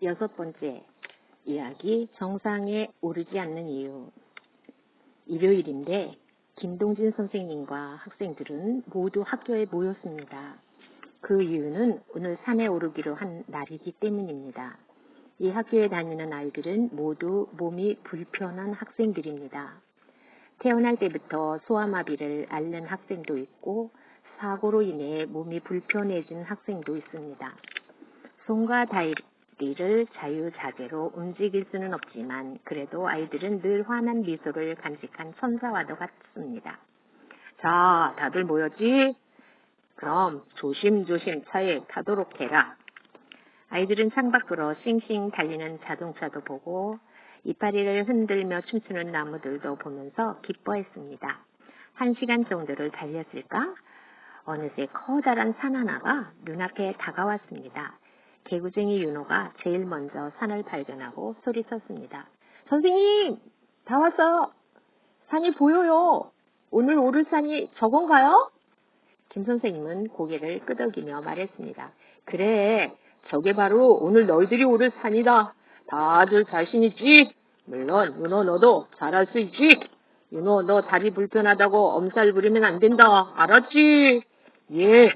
6번째, 이야기 정상에 오르지 않는 이유. 일요일인데 김동진 선생님과 학생들은 모두 학교에 모였습니다. 그 이유는 오늘 산에 오르기로 한 날이기 때문입니다. 이 학교에 다니는 아이들은 모두 몸이 불편한 학생들입니다. 태어날 때부터 소아마비를 앓는 학생도 있고 사고로 인해 몸이 불편해진 학생도 있습니다. 손과 다리를 자유자재로 움직일 수는 없지만 그래도 아이들은 늘 환한 미소를 간직한 천사와도 같습니다. 자, 다들 모였지? 그럼 조심조심 차에 타도록 해라. 아이들은 창밖으로 싱싱 달리는 자동차도 보고 이파리를 흔들며 춤추는 나무들도 보면서 기뻐했습니다. 1시간 정도를 달렸을까? 어느새 커다란 산 하나가 눈앞에 다가왔습니다. 개구쟁이 윤호가 제일 먼저 산을 발견하고 소리쳤습니다. 선생님! 다 왔어요! 산이 보여요! 오늘 오를 산이 저건가요? 김 선생님은 고개를 끄덕이며 말했습니다. 그래, 저게 바로 오늘 너희들이 오를 산이다. 다들 자신 있지? 물론 윤호 너도 잘할 수 있지? 윤호 너 다리 불편하다고 엄살 부리면 안 된다. 알았지? 예.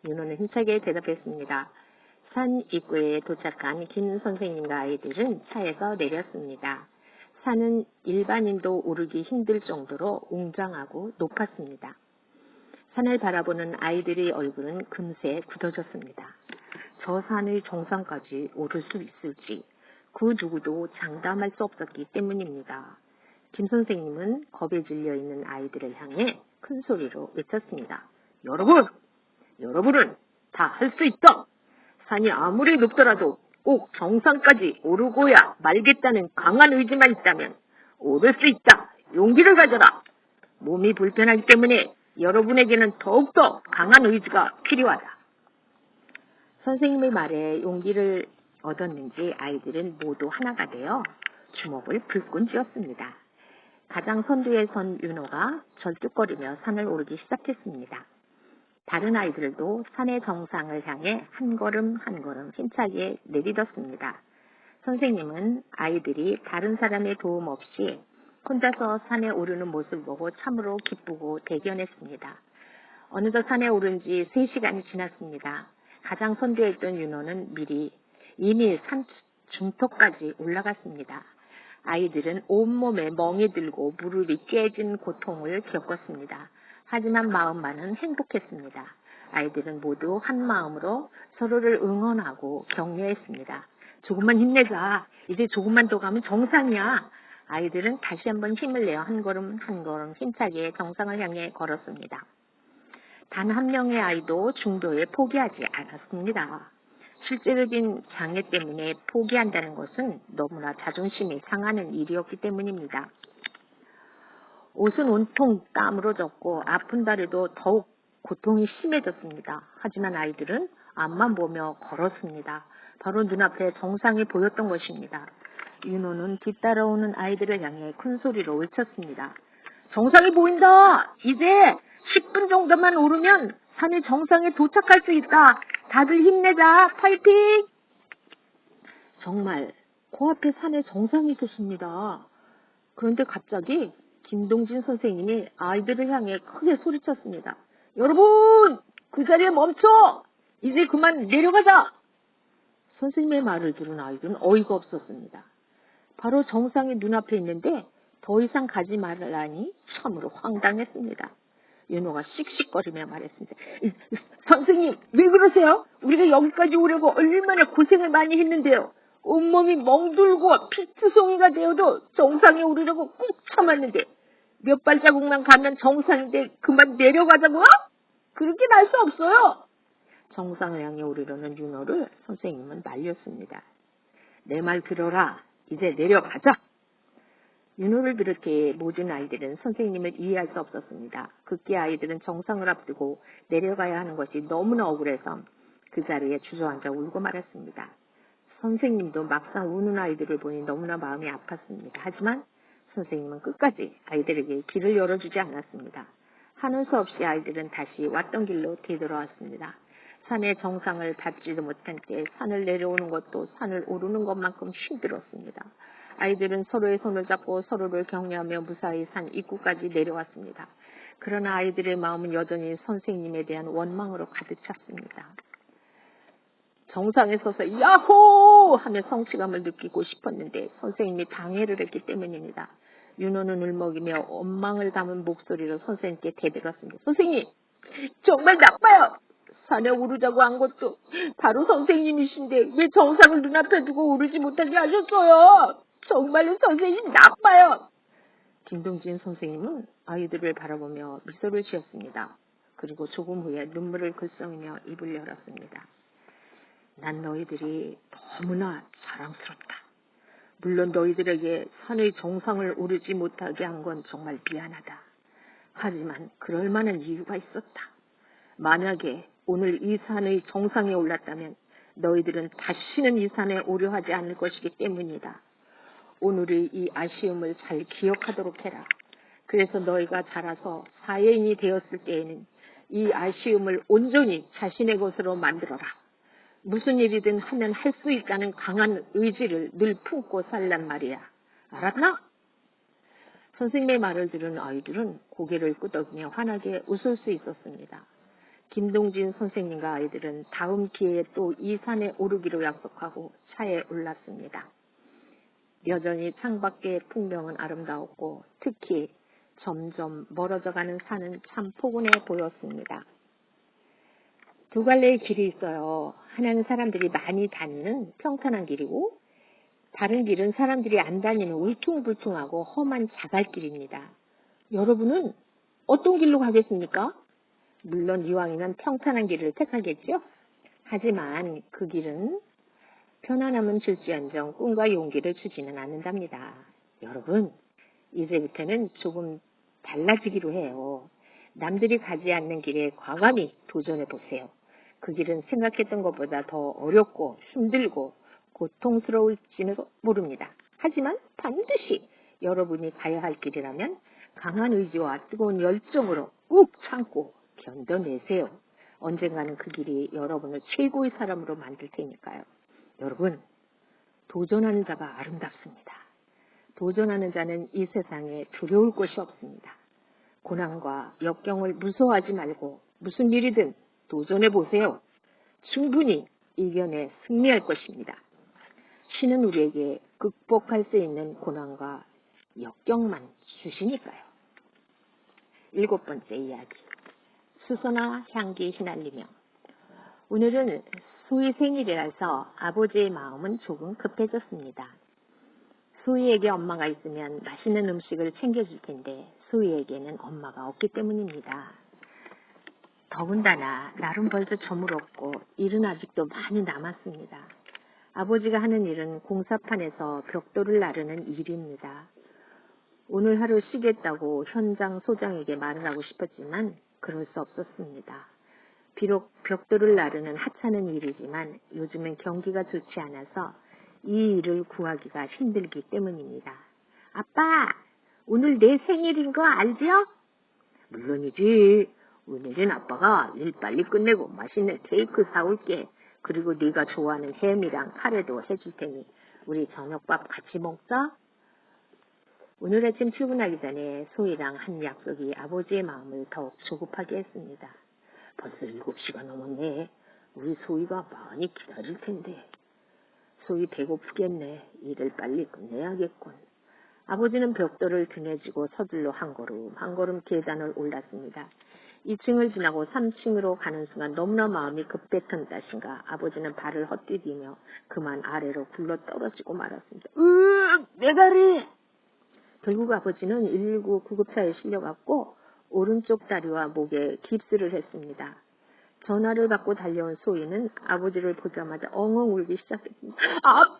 윤호는 힘차게 대답했습니다. 산 입구에 도착한 김 선생님과 아이들은 차에서 내렸습니다. 산은 일반인도 오르기 힘들 정도로 웅장하고 높았습니다. 산을 바라보는 아이들의 얼굴은 금세 굳어졌습니다. 저 산의 정상까지 오를 수 있을지 그 누구도 장담할 수 없었기 때문입니다. 김 선생님은 겁에 질려 있는 아이들을 향해 큰 소리로 외쳤습니다. 여러분은 다 할 수 있다. 산이 아무리 높더라도 꼭 정상까지 오르고야 말겠다는 강한 의지만 있다면 오를 수 있다. 용기를 가져라. 몸이 불편하기 때문에 여러분에게는 더욱더 강한 의지가 필요하다. 선생님의 말에 용기를 얻었는지 아이들은 모두 하나가 되어 주먹을 불끈 쥐었습니다. 가장 선두에 선 윤호가 절뚝거리며 산을 오르기 시작했습니다. 다른 아이들도 산의 정상을 향해 한 걸음 한 걸음 힘차게 내딛었습니다. 선생님은 아이들이 다른 사람의 도움 없이 혼자서 산에 오르는 모습을 보고 참으로 기쁘고 대견했습니다. 어느덧 산에 오른 지 3시간이 지났습니다. 가장 선두에 있던 윤호는 이미 산 중턱까지 올라갔습니다. 아이들은 온몸에 멍이 들고 무릎이 깨진 고통을 겪었습니다. 하지만 마음만은 행복했습니다. 아이들은 모두 한 마음으로 서로를 응원하고 격려했습니다. 조금만 힘내자. 이제 조금만 더 가면 정상이야. 아이들은 다시 한번 힘을 내어 한 걸음 한 걸음 힘차게 정상을 향해 걸었습니다. 단 한 명의 아이도 중도에 포기하지 않았습니다. 실제적인 장애 때문에 포기한다는 것은 너무나 자존심이 상하는 일이었기 때문입니다. 옷은 온통 땀으로 젖고 아픈 다리도 더욱 고통이 심해졌습니다. 하지만 아이들은 앞만 보며 걸었습니다. 바로 눈앞에 정상이 보였던 것입니다. 윤호는 뒤따라오는 아이들을 향해 큰 소리로 외쳤습니다. 정상이 보인다! 이제 10분 정도만 오르면 산의 정상에 도착할 수 있다. 다들 힘내자. 파이팅! 정말 코앞에 산의 정상이 있었습니다. 그런데 갑자기 김동진 선생님이 아이들을 향해 크게 소리쳤습니다. 여러분! 그 자리에 멈춰! 이제 그만 내려가자! 선생님의 말을 들은 아이들은 어이가 없었습니다. 바로 정상이 눈앞에 있는데 더 이상 가지 말라니 참으로 황당했습니다. 윤호가 씩씩거리며 말했습니다. 선생님, 왜 그러세요? 우리가 여기까지 오려고 얼마나 고생을 많이 했는데요. 온몸이 멍들고 피투성이가 되어도 정상에 오르려고 꾹 참았는데 몇 발자국만 가면 정상인데 그만 내려가자고요? 그렇게 날 수 없어요. 정상을 향해 오르려는 윤호를 선생님은 말렸습니다. 내 말 들어라. 이제 내려가자. 윤호를 비롯해 모든 아이들은 선생님을 이해할 수 없었습니다. 급기야 아이들은 정상을 앞두고 내려가야 하는 것이 너무나 억울해서 그 자리에 주저앉아 울고 말았습니다. 선생님도 막상 우는 아이들을 보니 너무나 마음이 아팠습니다. 하지만 선생님은 끝까지 아이들에게 길을 열어주지 않았습니다. 하는 수 없이 아이들은 다시 왔던 길로 되돌아왔습니다. 산의 정상을 밟지도 못한 때 산을 내려오는 것도 산을 오르는 것만큼 힘들었습니다. 아이들은 서로의 손을 잡고 서로를 격려하며 무사히 산 입구까지 내려왔습니다. 그러나 아이들의 마음은 여전히 선생님에 대한 원망으로 가득 찼습니다. 정상에 서서 야호! 하며 성취감을 느끼고 싶었는데 선생님이 방해를 했기 때문입니다. 윤호는 울먹이며 원망을 담은 목소리로 선생님께 대들었습니다. 선생님, 정말 나빠요. 산에 오르자고 한 것도 바로 선생님이신데 왜 정상을 눈앞에 두고 오르지 못하게 하셨어요? 정말로 선생님 나빠요. 김동진 선생님은 아이들을 바라보며 미소를 지었습니다. 그리고 조금 후에 눈물을 글썽이며 입을 열었습니다. 난 너희들이 너무나 자랑스럽다. 물론 너희들에게 산의 정상을 오르지 못하게 한 건 정말 미안하다. 하지만 그럴 만한 이유가 있었다. 만약에 오늘 이 산의 정상에 올랐다면 너희들은 다시는 이 산에 오려 하지 않을 것이기 때문이다. 오늘의 이 아쉬움을 잘 기억하도록 해라. 그래서 너희가 자라서 사회인이 되었을 때에는 이 아쉬움을 온전히 자신의 것으로 만들어라. 무슨 일이든 하면 할 수 있다는 강한 의지를 늘 품고 살란 말이야. 알았나? 선생님의 말을 들은 아이들은 고개를 끄덕이며 환하게 웃을 수 있었습니다. 김동진 선생님과 아이들은 다음 기회에 또 이 산에 오르기로 약속하고 차에 올랐습니다. 여전히 창밖의 풍경은 아름다웠고 특히 점점 멀어져가는 산은 참 포근해 보였습니다. 두 갈래의 길이 있어요. 하나는 사람들이 많이 다니는 평탄한 길이고 다른 길은 사람들이 안 다니는 울퉁불퉁하고 험한 자갈길입니다. 여러분은 어떤 길로 가겠습니까? 물론 이왕이면 평탄한 길을 택하겠죠? 하지만 그 길은 편안함은 줄지언정 꿈과 용기를 주지는 않는답니다. 여러분, 이제부터는 조금 달라지기로 해요. 남들이 가지 않는 길에 과감히 도전해 보세요. 그 길은 생각했던 것보다 더 어렵고 힘들고 고통스러울지는 모릅니다. 하지만 반드시 여러분이 가야 할 길이라면 강한 의지와 뜨거운 열정으로 꾹 참고 견뎌내세요. 언젠가는 그 길이 여러분을 최고의 사람으로 만들 테니까요. 여러분, 도전하는 자가 아름답습니다. 도전하는 자는 이 세상에 두려울 것이 없습니다. 고난과 역경을 무서워하지 말고 무슨 일이든 도전해 보세요. 충분히 이겨내 승리할 것입니다. 신은 우리에게 극복할 수 있는 고난과 역경만 주시니까요. 7번째 이야기. 수소나 향기 휘날리며. 오늘은 소희 생일이라서 아버지의 마음은 조금 급해졌습니다. 소희에게 엄마가 있으면 맛있는 음식을 챙겨줄 텐데 소희에게는 엄마가 없기 때문입니다. 더군다나 날은 벌써 저물었고 일은 아직도 많이 남았습니다. 아버지가 하는 일은 공사판에서 벽돌을 나르는 일입니다. 오늘 하루 쉬겠다고 현장 소장에게 말을 하고 싶었지만 그럴 수 없었습니다. 비록 벽돌을 나르는 하찮은 일이지만 요즘은 경기가 좋지 않아서 이 일을 구하기가 힘들기 때문입니다. 아빠, 오늘 내 생일인 거 알죠? 물론이지. 오늘은 아빠가 일 빨리 끝내고 맛있는 케이크 사올게. 그리고 네가 좋아하는 햄이랑 카레도 해줄 테니 우리 저녁밥 같이 먹자. 오늘 아침 출근하기 전에 소희랑 한 약속이 아버지의 마음을 더욱 조급하게 했습니다. 벌써 7시가 넘었네. 우리 소희가 많이 기다릴 텐데. 소희 배고프겠네. 일을 빨리 끝내야겠군. 아버지는 벽돌을 등에 지고 서둘러 한 걸음 계단을 올랐습니다. 2층을 지나고 3층으로 가는 순간 너무나 마음이 급했던 탓인가 아버지는 발을 헛디디며 그만 아래로 굴러 떨어지고 말았습니다. 내 다리! 결국 아버지는 119 구급차에 실려갔고 오른쪽 다리와 목에 깁스를 했습니다. 전화를 받고 달려온 소희는 아버지를 보자마자 엉엉 울기 시작했습니다. 아빠!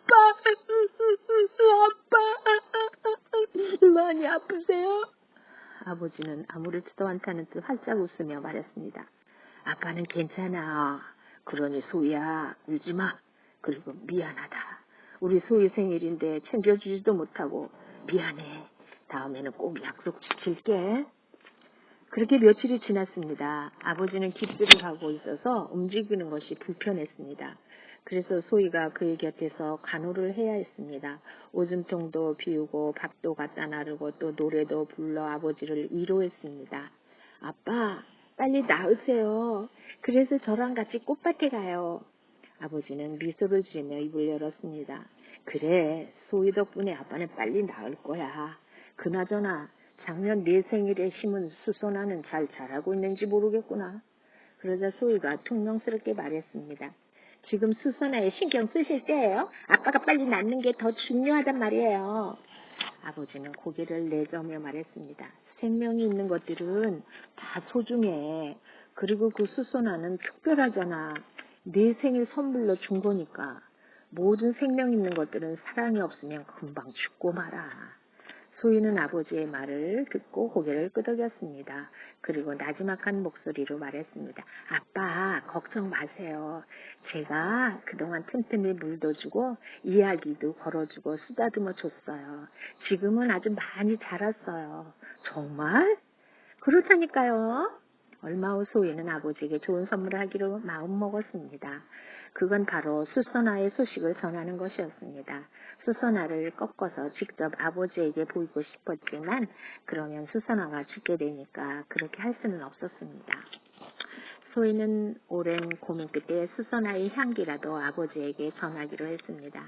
아빠! 많이 아프세요? 아버지는 아무렇지도 않다는 듯 활짝 웃으며 말했습니다. 아빠는 괜찮아. 그러니 소희야, 울지 마. 그리고 미안하다. 우리 소희 생일인데 챙겨주지도 못하고 미안해. 다음에는 꼭 약속 지킬게. 그렇게 며칠이 지났습니다. 아버지는 깁스를 하고 있어서 움직이는 것이 불편했습니다. 그래서 소희가 그의 곁에서 간호를 해야 했습니다. 오줌통도 비우고 밥도 갖다 나르고 또 노래도 불러 아버지를 위로했습니다. 아빠, 빨리 나으세요. 그래서 저랑 같이 꽃밭에 가요. 아버지는 미소를 지으며 입을 열었습니다. 그래, 소희 덕분에 아빠는 빨리 나을 거야. 그나저나 작년 내 생일에 심은 수선화는 잘 자라고 있는지 모르겠구나. 그러자 소희가 퉁명스럽게 말했습니다. 지금 수선화에 신경 쓰실 때예요? 아빠가 빨리 낫는 게 더 중요하단 말이에요. 아버지는 고개를 내저으며 말했습니다. 생명이 있는 것들은 다 소중해. 그리고 그 수선화는 특별하잖아. 내 생일 선물로 준 거니까. 모든 생명 있는 것들은 사랑이 없으면 금방 죽고 말아. 소희는 아버지의 말을 듣고 고개를 끄덕였습니다. 그리고 나지막한 목소리로 말했습니다. 아빠, 걱정 마세요. 제가 그동안 틈틈이 물도 주고 이야기도 걸어주고 쓰다듬어 줬어요. 지금은 아주 많이 자랐어요. 정말? 그렇다니까요. 얼마 후 소희는 아버지에게 좋은 선물을 하기로 마음먹었습니다. 그건 바로 수선화의 소식을 전하는 것이었습니다. 수선화를 꺾어서 직접 아버지에게 보이고 싶었지만 그러면 수선화가 죽게 되니까 그렇게 할 수는 없었습니다. 소희는 오랜 고민 끝에 수선화의 향기라도 아버지에게 전하기로 했습니다.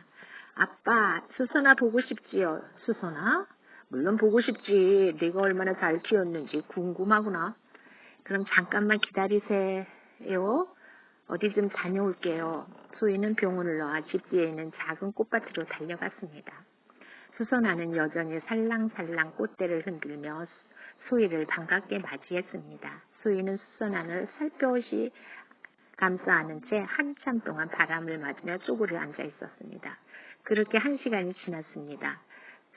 아빠, 수선화 보고 싶지요? 수선화? 물론 보고 싶지. 네가 얼마나 잘 키웠는지 궁금하구나. 그럼 잠깐만 기다리세요. 어디 좀 다녀올게요. 소희는 병원을 나와 집 뒤에 있는 작은 꽃밭으로 달려갔습니다. 수선화는 여전히 살랑살랑 꽃대를 흔들며 소희를 반갑게 맞이했습니다. 소희는 수선화를 살펴시 감싸 안은 채 한참 동안 바람을 맞으며 쪼그려 앉아 있었습니다. 그렇게 1시간이 지났습니다.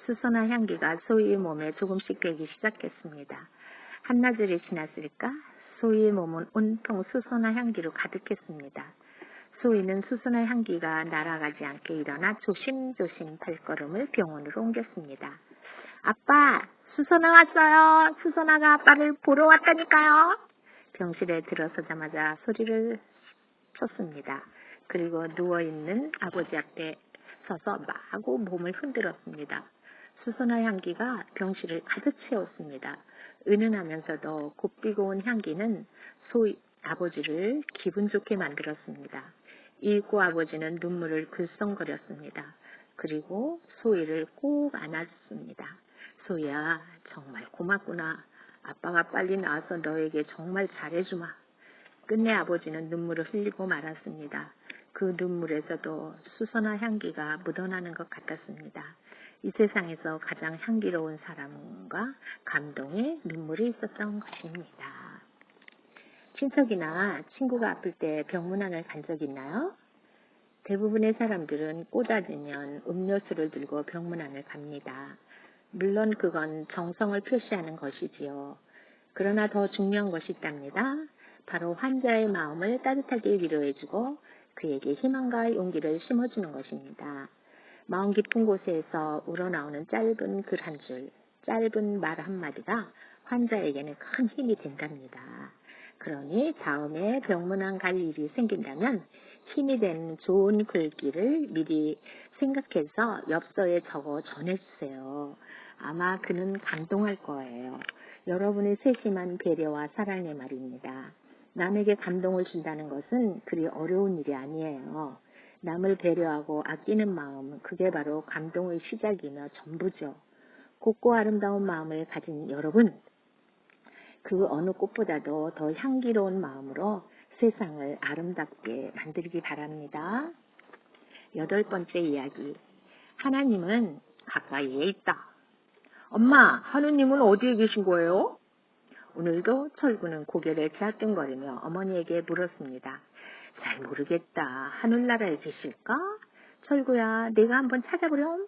수선화 향기가 소희의 몸에 조금씩 배기 시작했습니다. 한나절이 지났을까? 소희의 몸은 온통 수선화 향기로 가득했습니다. 소희는 수선화 향기가 날아가지 않게 일어나 조심조심 발걸음을 병원으로 옮겼습니다. 아빠, 수선화 왔어요. 수선화가 아빠를 보러 왔다니까요. 병실에 들어서자마자 소리를 쳤습니다. 그리고 누워있는 아버지 앞에 서서 마구 몸을 흔들었습니다. 수선화 향기가 병실을 가득 채웠습니다. 은은하면서도 곱비고 온 향기는 아버지를 기분 좋게 만들었습니다. 읽고 아버지는 눈물을 글썽거렸습니다. 그리고 소희를 꼭 안았습니다. 소희야, 정말 고맙구나. 아빠가 빨리 나와서 너에게 정말 잘해주마. 끝내 아버지는 눈물을 흘리고 말았습니다. 그 눈물에서도 수선화 향기가 묻어나는 것 같았습니다. 이 세상에서 가장 향기로운 사람과 감동의 눈물이 있었던 것입니다. 친척이나 친구가 아플 때 병문안을 간 적 있나요? 대부분의 사람들은 꼬다지면 음료수를 들고 병문안을 갑니다. 물론 그건 정성을 표시하는 것이지요. 그러나 더 중요한 것이 있답니다. 바로 환자의 마음을 따뜻하게 위로해주고 그에게 희망과 용기를 심어주는 것입니다. 마음 깊은 곳에서 우러나오는 짧은 글 한 줄, 짧은 말 한마디가 환자에게는 큰 힘이 된답니다. 그러니 다음에 병문안 갈 일이 생긴다면 힘이 되는 좋은 글귀를 미리 생각해서 엽서에 적어 전해주세요. 아마 그는 감동할 거예요. 여러분의 세심한 배려와 사랑의 말입니다. 남에게 감동을 준다는 것은 그리 어려운 일이 아니에요. 남을 배려하고 아끼는 마음, 그게 바로 감동의 시작이며 전부죠. 곱고 아름다운 마음을 가진 여러분, 그 어느 꽃보다도 더 향기로운 마음으로 세상을 아름답게 만들기 바랍니다. 8번째 이야기. 하나님은 가까이에 있다. 엄마, 하느님은 어디에 계신 거예요? 오늘도 철구는 고개를 갸우뚱거리며 어머니에게 물었습니다. 잘 모르겠다. 하늘나라에 계실까? 철구야, 내가 한번 찾아보렴.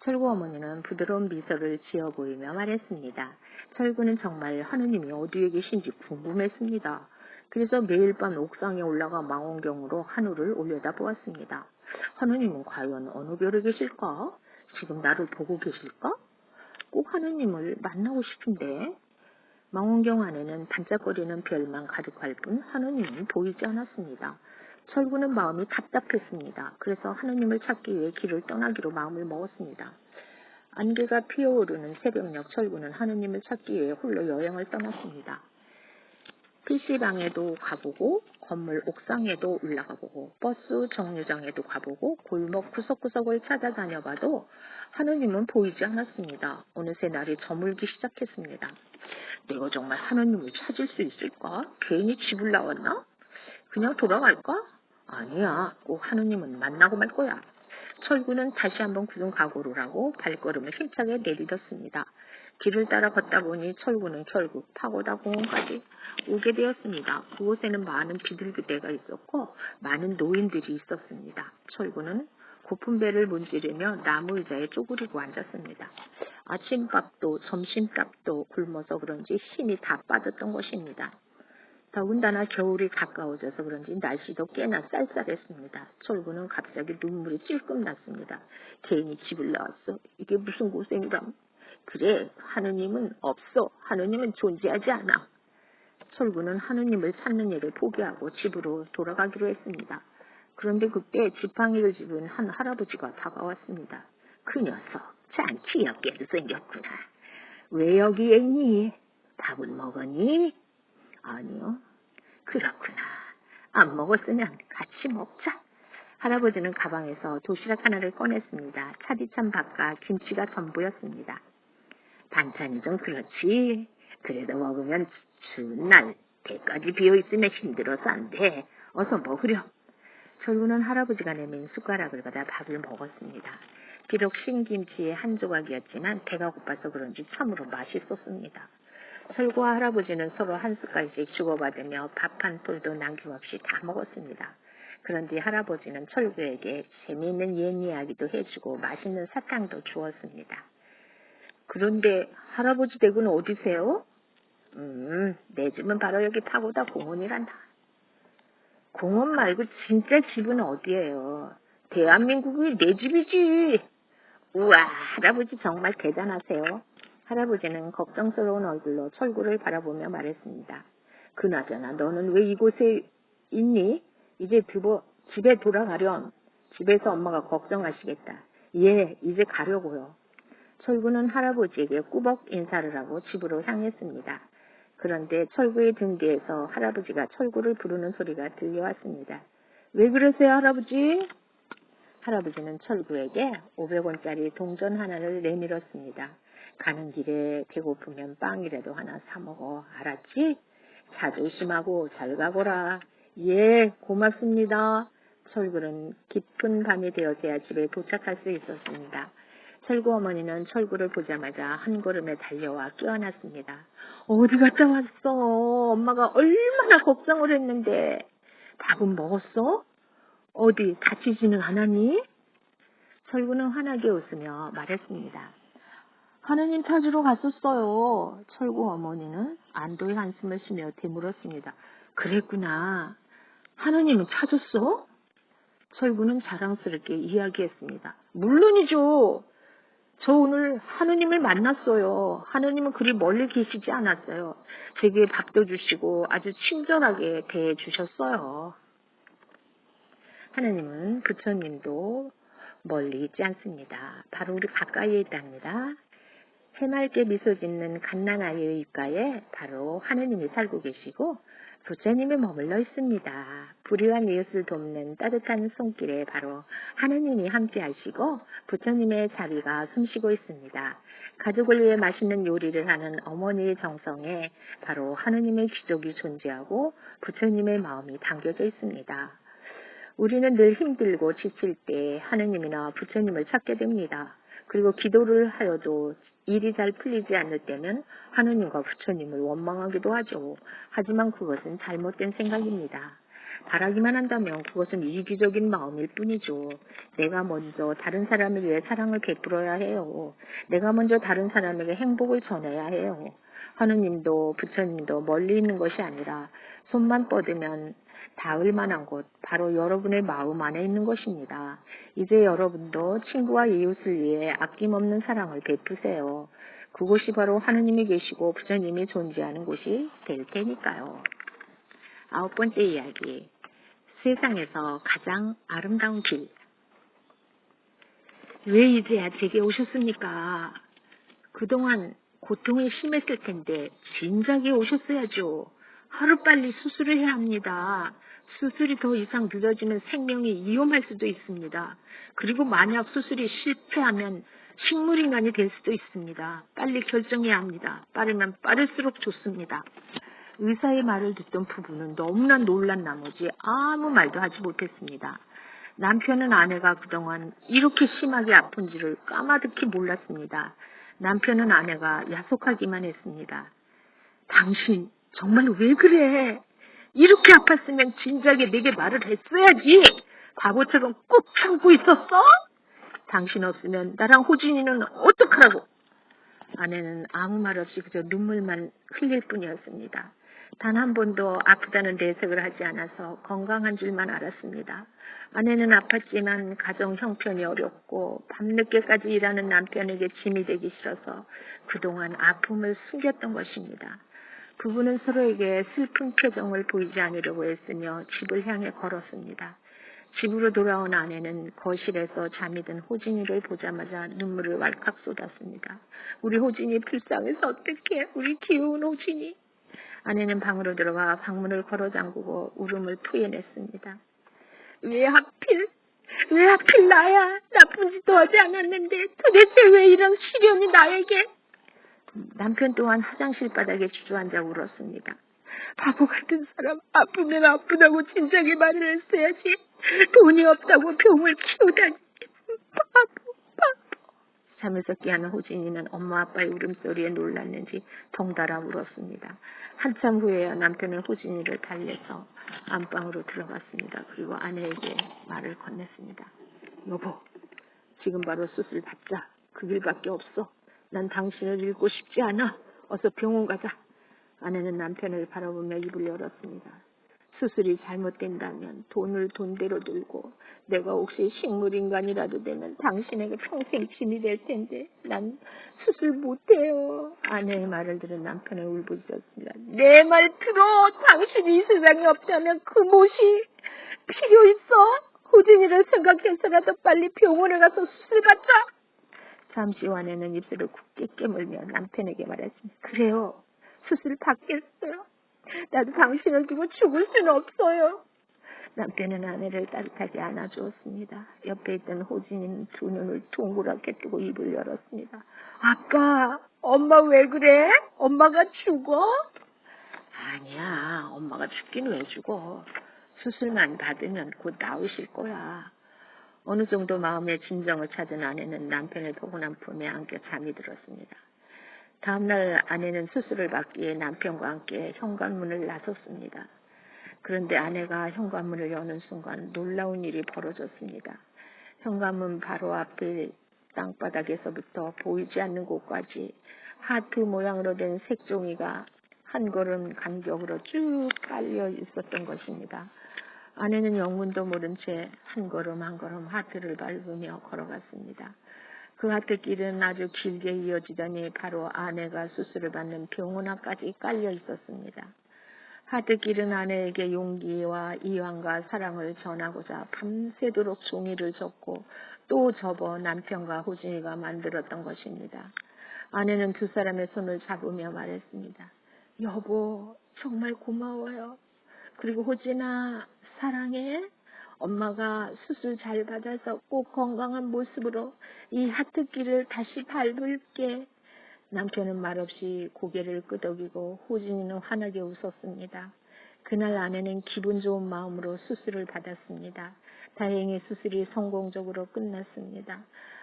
철구 어머니는 부드러운 미소를 지어 보이며 말했습니다. 철구는 정말 하느님이 어디에 계신지 궁금했습니다. 그래서 매일 밤 옥상에 올라가 망원경으로 하늘을 올려다보았습니다. 하느님은 과연 어느 별에 계실까? 지금 나를 보고 계실까? 꼭 하느님을 만나고 싶은데. 망원경 안에는 반짝거리는 별만 가득할 뿐 하느님은 보이지 않았습니다. 철구는 마음이 답답했습니다. 그래서 하느님을 찾기 위해 길을 떠나기로 마음을 먹었습니다. 안개가 피어오르는 새벽녘 철구는 하느님을 찾기 위해 홀로 여행을 떠났습니다. PC방에도 가보고 건물 옥상에도 올라가보고 버스 정류장에도 가보고 골목 구석구석을 찾아다녀봐도 하느님은 보이지 않았습니다. 어느새 날이 저물기 시작했습니다. 내가 정말 하느님을 찾을 수 있을까? 괜히 집을 나왔나? 그냥 돌아갈까? 아니야, 꼭 하느님은 만나고 말 거야. 철구는 다시 한번 굳은 각오를 하고 발걸음을 힘차게 내딛었습니다. 길을 따라 걷다 보니 철구는 결국 파고다 공원까지 오게 되었습니다. 그곳에는 많은 비둘기떼가 있었고 많은 노인들이 있었습니다. 철구는 고픈 배를 문지르며 나무 의자에 쪼그리고 앉았습니다. 아침밥도 점심밥도 굶어서 그런지 힘이 다 빠졌던 것입니다. 더군다나 겨울이 가까워져서 그런지 날씨도 꽤나 쌀쌀했습니다. 철구는 갑자기 눈물이 찔끔 났습니다. 괜히 집을 나왔어. 이게 무슨 고생이람. 그래, 하느님은 없어. 하느님은 존재하지 않아. 철구는 하느님을 찾는 일을 포기하고 집으로 돌아가기로 했습니다. 그런데 그때 지팡이를 집은 한 할아버지가 다가왔습니다. 그 녀석, 참 귀엽게도 생겼구나. 왜 여기에 있니? 밥은 먹었니? 아니요. 그렇구나. 안 먹었으면 같이 먹자. 할아버지는 가방에서 도시락 하나를 꺼냈습니다. 차디찬 밥과 김치가 전부였습니다. 반찬이 좀 그렇지. 그래도 먹으면 추운 날 배까지 비어있으면 힘들어서 안 돼. 어서 먹으렴. 철구는 할아버지가 내민 숟가락을 받아 밥을 먹었습니다. 비록 신김치의 한 조각이었지만 배가 고파서 그런지 참으로 맛있었습니다. 철구와 할아버지는 서로 한 숟갈씩 주고받으며 밥 한 톨도 남김없이 다 먹었습니다. 그런 뒤 할아버지는 철구에게 재미있는 옛 이야기도 해주고 맛있는 사탕도 주었습니다. 그런데 할아버지 댁은 어디세요? 내 집은 바로 여기 파고다 공원이란다. 공원 말고 진짜 집은 어디예요? 대한민국이 내 집이지. 우와, 할아버지 정말 대단하세요. 할아버지는 걱정스러운 얼굴로 철구를 바라보며 말했습니다. 그나저나 너는 왜 이곳에 있니? 이제 집에 돌아가렴. 집에서 엄마가 걱정하시겠다. 예, 이제 가려고요. 철구는 할아버지에게 꾸벅 인사를 하고 집으로 향했습니다. 그런데 철구의 등 뒤에서 할아버지가 철구를 부르는 소리가 들려왔습니다. 왜 그러세요, 할아버지? 할아버지는 철구에게 500원짜리 동전 하나를 내밀었습니다. 가는 길에 배고프면 빵이라도 하나 사 먹어. 알았지? 차 조심하고 잘 가거라. 예, 고맙습니다. 철구는 깊은 밤이 되어서야 집에 도착할 수 있었습니다. 철구 어머니는 철구를 보자마자 한 걸음에 달려와 껴안았습니다. 어디 갔다 왔어? 엄마가 얼마나 걱정을 했는데. 밥은 먹었어? 어디 다치지는 않았니? 철구는 환하게 웃으며 말했습니다. 하느님 찾으러 갔었어요. 철구 어머니는 안도의 한숨을 쉬며 되물었습니다. 그랬구나. 하느님은 찾았어? 철구는 자랑스럽게 이야기했습니다. 물론이죠. 저 오늘 하느님을 만났어요. 하느님은 그리 멀리 계시지 않았어요. 제게 밥도 주시고 아주 친절하게 대해주셨어요. 하느님은 부처님도 멀리 있지 않습니다. 바로 우리 가까이에 있답니다. 해맑게 미소 짓는 갓난아이의 입가에 바로 하느님이 살고 계시고 부처님이 머물러 있습니다. 불의한 이웃을 돕는 따뜻한 손길에 바로 하느님이 함께 하시고 부처님의 자리가 숨쉬고 있습니다. 가족을 위해 맛있는 요리를 하는 어머니의 정성에 바로 하느님의 기적이 존재하고 부처님의 마음이 담겨져 있습니다. 우리는 늘 힘들고 지칠 때 하느님이나 부처님을 찾게 됩니다. 그리고 기도를 하여도 일이 잘 풀리지 않을 때는 하느님과 부처님을 원망하기도 하죠. 하지만 그것은 잘못된 생각입니다. 바라기만 한다면 그것은 이기적인 마음일 뿐이죠. 내가 먼저 다른 사람을 위해 사랑을 베풀어야 해요. 내가 먼저 다른 사람에게 행복을 전해야 해요. 하느님도 부처님도 멀리 있는 것이 아니라 손만 뻗으면 닿을 만한 곳, 바로 여러분의 마음 안에 있는 것입니다. 이제 여러분도 친구와 이웃을 위해 아낌없는 사랑을 베푸세요. 그곳이 바로 하느님이 계시고 부처님이 존재하는 곳이 될 테니까요. 9번째 이야기. 세상에서 가장 아름다운 길. 왜 이제야 제게 오셨습니까? 그동안 고통이 심했을 텐데 진작에 오셨어야죠. 하루빨리 수술을 해야 합니다. 수술이 더 이상 늦어지면 생명이 위험할 수도 있습니다. 그리고 만약 수술이 실패하면 식물인간이 될 수도 있습니다. 빨리 결정해야 합니다. 빠르면 빠를수록 좋습니다. 의사의 말을 듣던 부부는 너무나 놀란 나머지 아무 말도 하지 못했습니다. 남편은 아내가 그동안 이렇게 심하게 아픈지를 까마득히 몰랐습니다. 남편은 아내가 야속하기만 했습니다. 당신 정말 왜 그래? 이렇게 아팠으면 진작에 내게 말을 했어야지. 바보처럼 꾹 참고 있었어? 당신 없으면 나랑 호진이는 어떡하라고? 아내는 아무 말 없이 그저 눈물만 흘릴 뿐이었습니다. 단 한 번도 아프다는 내색을 하지 않아서 건강한 줄만 알았습니다. 아내는 아팠지만 가정 형편이 어렵고 밤늦게까지 일하는 남편에게 짐이 되기 싫어서 그동안 아픔을 숨겼던 것입니다. 부부는 서로에게 슬픈 표정을 보이지 않으려고 했으며 집을 향해 걸었습니다. 집으로 돌아온 아내는 거실에서 잠이 든 호진이를 보자마자 눈물을 왈칵 쏟았습니다. 우리 호진이 불쌍해서 어떡해. 우리 귀여운 호진이. 아내는 방으로 들어가 방문을 걸어 잠그고 울음을 토해냈습니다. 왜 하필 나야. 나쁜 짓도 하지 않았는데 도대체 왜 이런 시련이 나에게. 남편 또한 화장실 바닥에 주저앉아 울었습니다. 바보 같은 사람. 아프면 아프다고 진작에 말을 했어야지. 돈이 없다고 병을 키우다니. 바보. 잠에서 깨어난 호진이는 엄마 아빠의 울음소리에 놀랐는지 덩달아 울었습니다. 한참 후에야 남편은 호진이를 달래서 안방으로 들어갔습니다. 그리고 아내에게 말을 건넸습니다. 여보, 지금 바로 수술 받자. 그 길밖에 없어. 난 당신을 잃고 싶지 않아. 어서 병원 가자. 아내는 남편을 바라보며 입을 열었습니다. 수술이 잘못된다면 돈을 돈대로 들고 내가 혹시 식물인간이라도 되면 당신에게 평생 짐이 될 텐데 난 수술 못해요. 아내의 말을 들은 남편은 울부짖었습니다. 내 말 들어. 당신이 이 세상에 없다면 그 못이 필요 있어. 호진이를 생각해서라도 빨리 병원에 가서 수술 받자. 잠시 후 아내는 입술을 굳게 깨물며 남편에게 말했습니다. 그래요. 수술 받겠어요. 나도 당신을 두고 죽을 수는 없어요. 남편은 아내를 따뜻하게 안아주었습니다. 옆에 있던 호진이는 두 눈을 동그랗게 뜨고 입을 열었습니다. 아빠, 엄마 왜 그래? 엄마가 죽어? 아니야, 엄마가 죽긴 왜 죽어. 수술만 받으면 곧 나으실 거야. 어느 정도 마음의 진정을 찾은 아내는 남편의 포근한 품에 안겨 잠이 들었습니다. 다음날 아내는 수술을 받기 위해 남편과 함께 현관문을 나섰습니다. 그런데 아내가 현관문을 여는 순간 놀라운 일이 벌어졌습니다. 현관문 바로 앞에 땅바닥에서부터 보이지 않는 곳까지 하트 모양으로 된 색종이가 한 걸음 간격으로 쭉 깔려 있었던 것입니다. 아내는 영문도 모른 채 한 걸음 한 걸음 하트를 밟으며 걸어갔습니다. 그 하트길은 아주 길게 이어지더니 바로 아내가 수술을 받는 병원 앞까지 깔려 있었습니다. 하트길은 아내에게 용기와 이완과 사랑을 전하고자 밤새도록 종이를 접고 또 접어 남편과 호진이가 만들었던 것입니다. 아내는 두 사람의 손을 잡으며 말했습니다. 여보, 정말 고마워요. 그리고 호진아, 사랑해. 엄마가 수술 잘 받아서 꼭 건강한 모습으로 이 하트길을 다시 밟을게. 남편은 말없이 고개를 끄덕이고 호진이는 환하게 웃었습니다. 그날 아내는 기분 좋은 마음으로 수술을 받았습니다. 다행히 수술이 성공적으로 끝났습니다.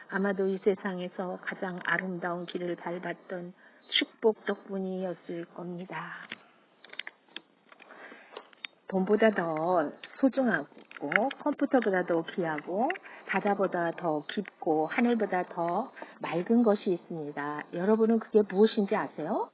아마도 이 세상에서 가장 아름다운 길을 밟았던 축복 덕분이었을 겁니다. 돈보다 더 소중하고 컴퓨터보다 더 귀하고 바다보다 더 깊고 하늘보다 더 맑은 것이 있습니다. 여러분은 그게 무엇인지 아세요?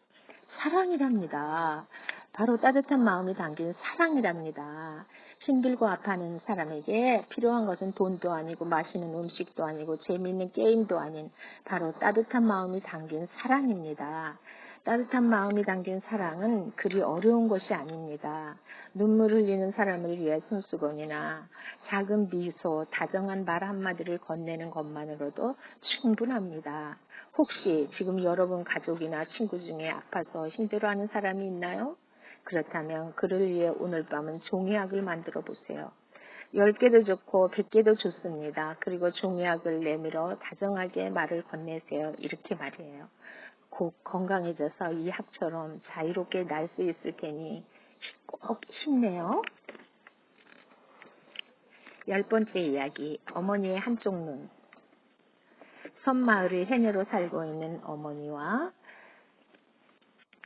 사랑이랍니다. 바로 따뜻한 마음이 담긴 사랑이랍니다. 힘들고 아파하는 사람에게 필요한 것은 돈도 아니고 맛있는 음식도 아니고 재미있는 게임도 아닌 바로 따뜻한 마음이 담긴 사랑입니다. 따뜻한 마음이 담긴 사랑은 그리 어려운 것이 아닙니다. 눈물 흘리는 사람을 위해 손수건이나 작은 미소, 다정한 말 한마디를 건네는 것만으로도 충분합니다. 혹시 지금 여러분 가족이나 친구 중에 아파서 힘들어하는 사람이 있나요? 그렇다면 그를 위해 오늘 밤은 종이약을 만들어 보세요. 10개도 좋고 100개도 좋습니다. 그리고 종이약을 내밀어 다정하게 말을 건네세요. 이렇게 말이에요. 곧 건강해져서 이 약처럼 자유롭게 날 수 있을 테니 꼭 힘내요. 10번째 이야기, 어머니의 한쪽 눈. 섬마을의 해녀로 살고 있는 어머니와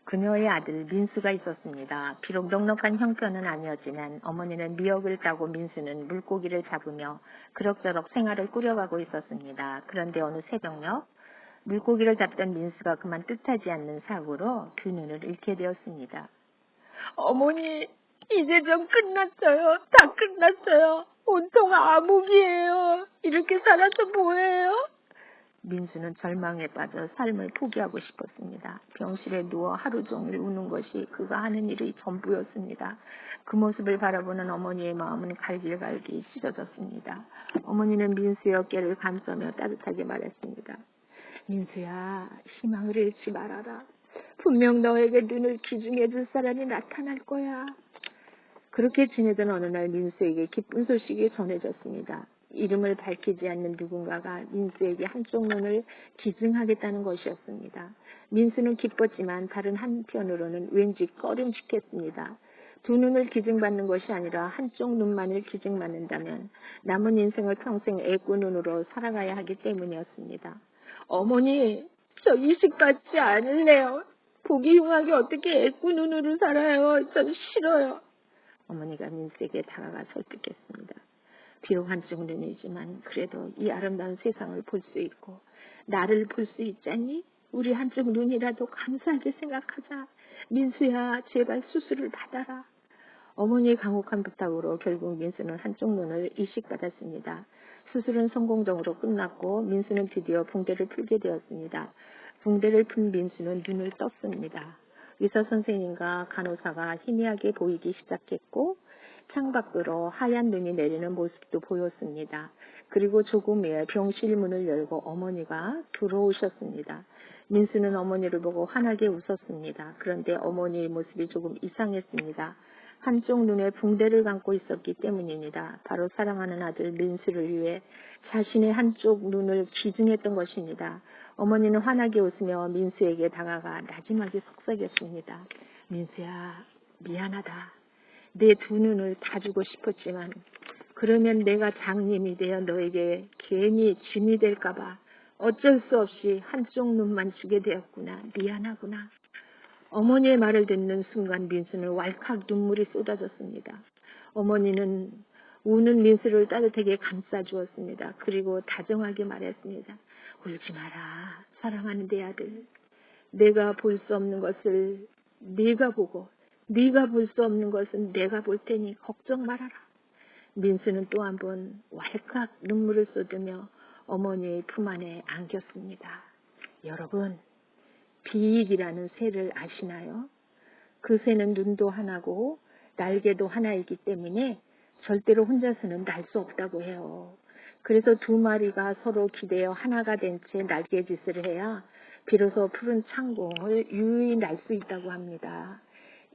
그녀의 아들 민수가 있었습니다. 비록 넉넉한 형편은 아니었지만 어머니는 미역을 따고 민수는 물고기를 잡으며 그럭저럭 생활을 꾸려가고 있었습니다. 그런데 어느 새벽녘 물고기를 잡던 민수가 그만 뜻하지 않는 사고로 두 눈을 잃게 되었습니다. 어머니, 이제 좀 끝났어요. 다 끝났어요. 온통 암흑이에요. 이렇게 살아서 뭐해요? 민수는 절망에 빠져 삶을 포기하고 싶었습니다. 병실에 누워 하루 종일 우는 것이 그가 하는 일이 전부였습니다. 그 모습을 바라보는 어머니의 마음은 갈길갈길 찢어졌습니다. 어머니는 민수의 어깨를 감싸며 따뜻하게 말했습니다. 민수야, 희망을 잃지 말아라. 분명 너에게 눈을 기중해 줄 사람이 나타날 거야. 그렇게 지내던 어느 날 민수에게 기쁜 소식이 전해졌습니다. 이름을 밝히지 않는 누군가가 민수에게 한쪽 눈을 기증하겠다는 것이었습니다. 민수는 기뻤지만 다른 한편으로는 왠지 꺼림칙했습니다. 두 눈을 기증받는 것이 아니라 한쪽 눈만을 기증받는다면 남은 인생을 평생 애꾸 눈으로 살아가야 하기 때문이었습니다. 어머니, 저 이식받지 않을래요. 보기 흉하게 어떻게 애꾸 눈으로 살아요. 전 싫어요. 어머니가 민수에게 다가가 설득했습니다. 비록 한쪽 눈이지만 그래도 이 아름다운 세상을 볼 수 있고 나를 볼 수 있잖니? 우리 한쪽 눈이라도 감사하게 생각하자. 민수야, 제발 수술을 받아라. 어머니의 강력한 부탁으로 결국 민수는 한쪽 눈을 이식받았습니다. 수술은 성공적으로 끝났고 민수는 드디어 붕대를 풀게 되었습니다. 붕대를 푼 민수는 눈을 떴습니다. 의사 선생님과 간호사가 희미하게 보이기 시작했고 창밖으로 하얀 눈이 내리는 모습도 보였습니다. 그리고 조금 후에 병실 문을 열고 어머니가 들어오셨습니다. 민수는 어머니를 보고 환하게 웃었습니다. 그런데 어머니의 모습이 조금 이상했습니다. 한쪽 눈에 붕대를 감고 있었기 때문입니다. 바로 사랑하는 아들 민수를 위해 자신의 한쪽 눈을 기증했던 것입니다. 어머니는 환하게 웃으며 민수에게 다가가 나지막이 속삭였습니다. 민수야, 미안하다. 내 두 눈을 다 주고 싶었지만 그러면 내가 장님이 되어 너에게 괜히 짐이 될까봐 어쩔 수 없이 한쪽 눈만 주게 되었구나. 미안하구나. 어머니의 말을 듣는 순간 민수는 왈칵 눈물이 쏟아졌습니다. 어머니는 우는 민수를 따뜻하게 감싸주었습니다. 그리고 다정하게 말했습니다. 울지 마라. 사랑하는 내 아들. 내가 볼 수 없는 것을 네가 보고 네가 볼 수 없는 것은 내가 볼 테니 걱정 말아라. 민수는 또 한 번 왈칵 눈물을 쏟으며 어머니의 품 안에 안겼습니다. 여러분, 비익이라는 새를 아시나요? 그 새는 눈도 하나고 날개도 하나이기 때문에 절대로 혼자서는 날 수 없다고 해요. 그래서 두 마리가 서로 기대어 하나가 된 채 날개짓을 해야 비로소 푸른 창공을 유유히 날 수 있다고 합니다.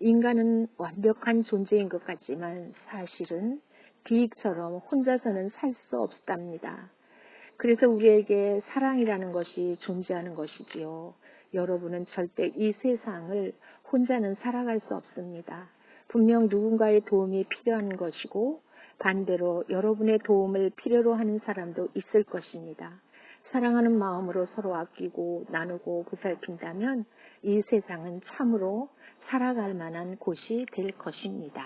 인간은 완벽한 존재인 것 같지만 사실은 비익처럼 혼자서는 살 수 없답니다. 그래서 우리에게 사랑이라는 것이 존재하는 것이지요. 여러분은 절대 이 세상을 혼자는 살아갈 수 없습니다. 분명 누군가의 도움이 필요한 것이고 반대로 여러분의 도움을 필요로 하는 사람도 있을 것입니다. 사랑하는 마음으로 서로 아끼고 나누고 보살핀다면 이 세상은 참으로 살아갈 만한 곳이 될 것입니다.